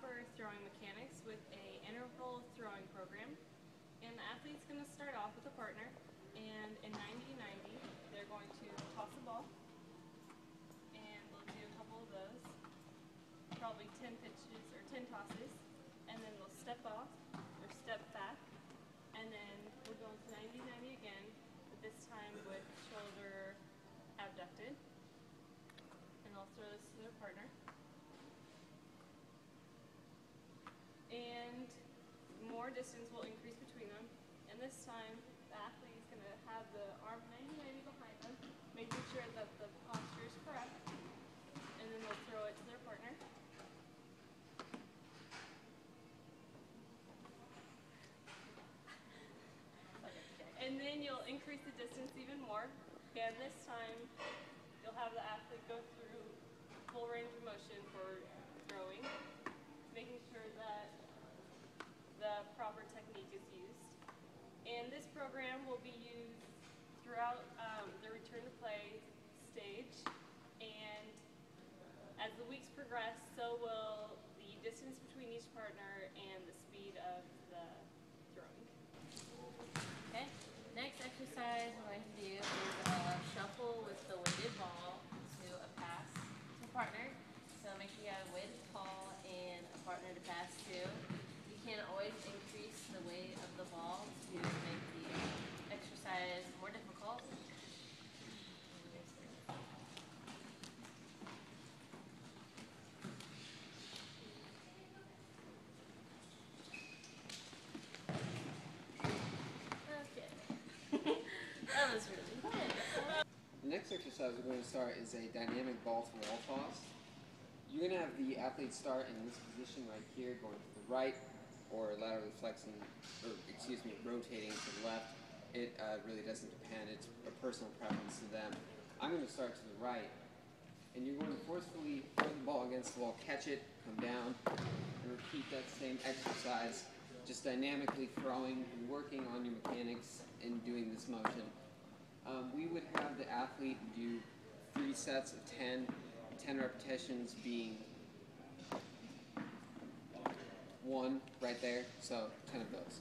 proper throwing mechanics with a interval throwing program. And the athlete's going to start off with a partner, and in 90-90, they're going to toss the ball, and they'll do a couple of those, probably 10 pitches or 10 tosses, and then they'll step off or step back, and then we'll go into 90-90 again, but this time with shoulder abducted, and they'll throw this to their partner. And more distance will increase between them, and this time the athlete is going to have the arm 90-90 behind them, making sure that the posture is correct, and then they'll throw it to their partner. And then you'll increase the distance even more, and this time you'll have the athlete go through full range of motion for throwing, making sure that the proper technique is used. And this program will be used throughout the return to play stage, and as the weeks progress, so will the distance between each partner and the speed of the throwing. Okay, next exercise we're going to do is a shuffle with the weighted ball to a pass to partner. So make sure you have a weighted ball and a partner to pass to. You can always increase the weight of the ball to make the exercise more difficult. Okay. That was really fun. The next exercise we're going to start is a dynamic ball-to-wall toss. You're going to have the athlete start in this position right here, going to the right, or laterally flexing, or excuse me, rotating to the left. It really doesn't depend. It's a personal preference to them. I'm going to start to the right, and you're going to forcefully throw the ball against the wall, catch it, come down, and repeat that same exercise, just dynamically throwing and working on your mechanics in doing this motion. We would have the athlete do 3 sets of 10 repetitions being 1 right there, so 10 of those.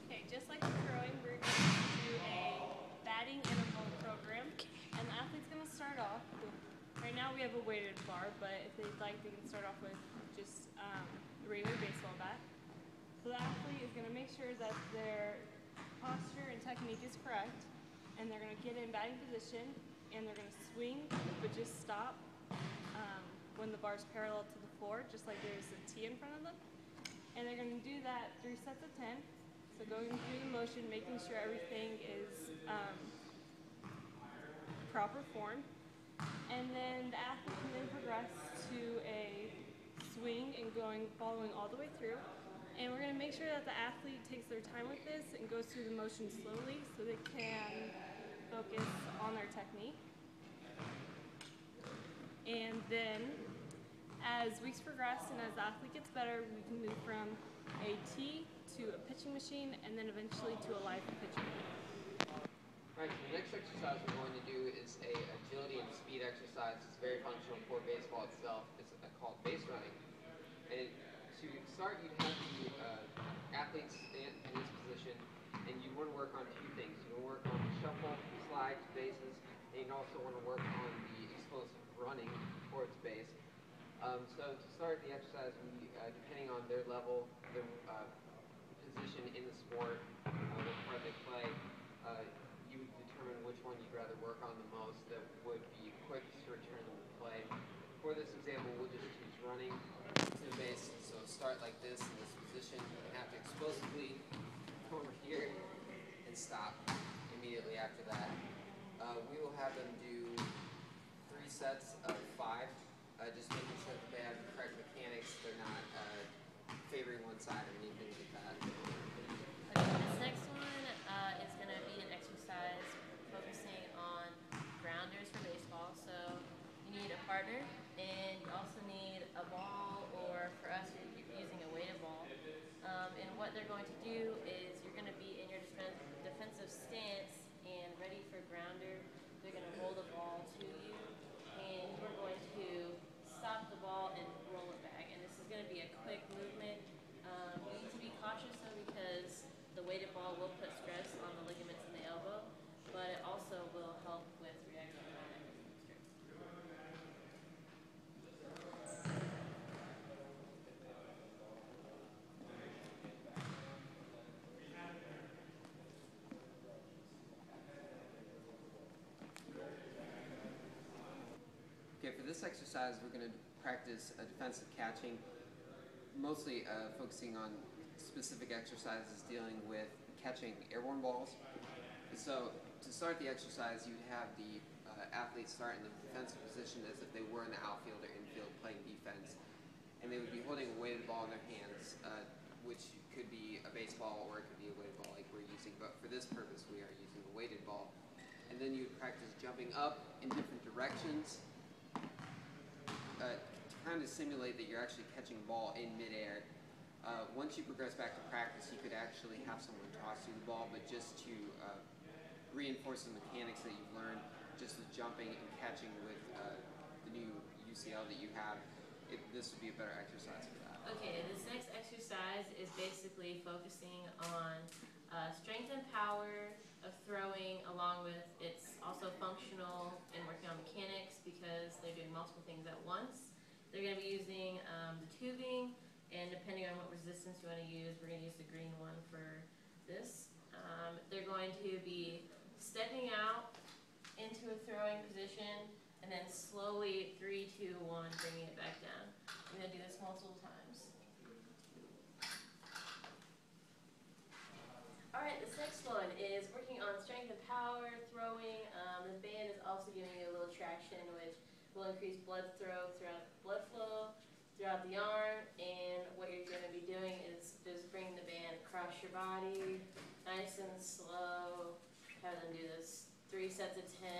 Okay, just like the throwing, we're going to do a batting interval program, and the athlete's going to start off with, right now we have a weighted bar, but if they'd like, they can start off with just a regular baseball bat. So the athlete is going to make sure that their posture and technique is correct, and they're going to get in batting position, and they're going to swing, but just stop when the bar is parallel to the floor, just like there's a T in front of them. And they're going to do that 3 sets of 10. So going through the motion, making sure everything is proper form. And then the athlete can then progress to a swing and following all the way through. And we're going to make sure that the athlete takes their time with this and goes through the motion slowly so they can focus on their technique. And then, as weeks progress and as the athlete gets better, we can move from a tee to a pitching machine and then eventually to a live pitching. Alright, so the next exercise we're going to do is a agility and speed exercise. It's very functional for baseball itself. It's called base running. And to start, you'd have the athletes in this position, and you want to work on 2 things. You want to work on the shuffle, slides, bases, and you also want to work on the explosive running towards base. So to start the exercise, depending on their level, their position in the sport, what part they play, you would determine which one you'd rather work on the most that would be quickest to return them to play. For this example, we'll just choose running to the base. So start like this in this position, and have to explosively come over here and stop immediately after that. We will have them do 3 sets of 5, just making sure that they have the correct mechanics. They're not favoring one side or anything like that. Okay, this next one is going to be an exercise focusing on grounders for baseball. So you need a partner, and you also need a ball, or for us, you're using a weighted ball. And what they're going to do is you're going to be in your defensive stance and ready for grounder. They're going to roll the ball to you, and we're going to stop the ball and roll it back. And this is going to be a quick move. exercise, we're going to practice defensive catching, mostly focusing on specific exercises dealing with catching airborne balls. So to start the exercise, you'd have the athletes start in the defensive position as if they were in the outfield or infield playing defense. And they would be holding a weighted ball in their hands, which could be a baseball or it could be a weighted ball like we're using. But for this purpose, we are using a weighted ball. And then you'd practice jumping up in different directions to kind of simulate that you're actually catching a ball in midair. Once you progress back to practice, you could actually have someone toss you the ball, but just to reinforce the mechanics that you've learned, just the jumping and catching with the new UCL that you have, this would be a better exercise for that. Okay, this next exercise is basically focusing on strength and power of throwing, along with it's also functional and working on mechanics because they're doing multiple things at once. They're going to be using the tubing, and depending on what resistance you want to use, we're going to use the green one for this. They're going to be stepping out into a throwing position and then slowly 3, 2, 1 bringing it back down. I'm going to do this multiple times. Alright, this next one is working on strength and power, throwing. The band is also giving you a little traction, which will increase blood flow throughout the arm. And what you're going to be doing is just bringing the band across your body, nice and slow. Have them do this 3 sets of 10.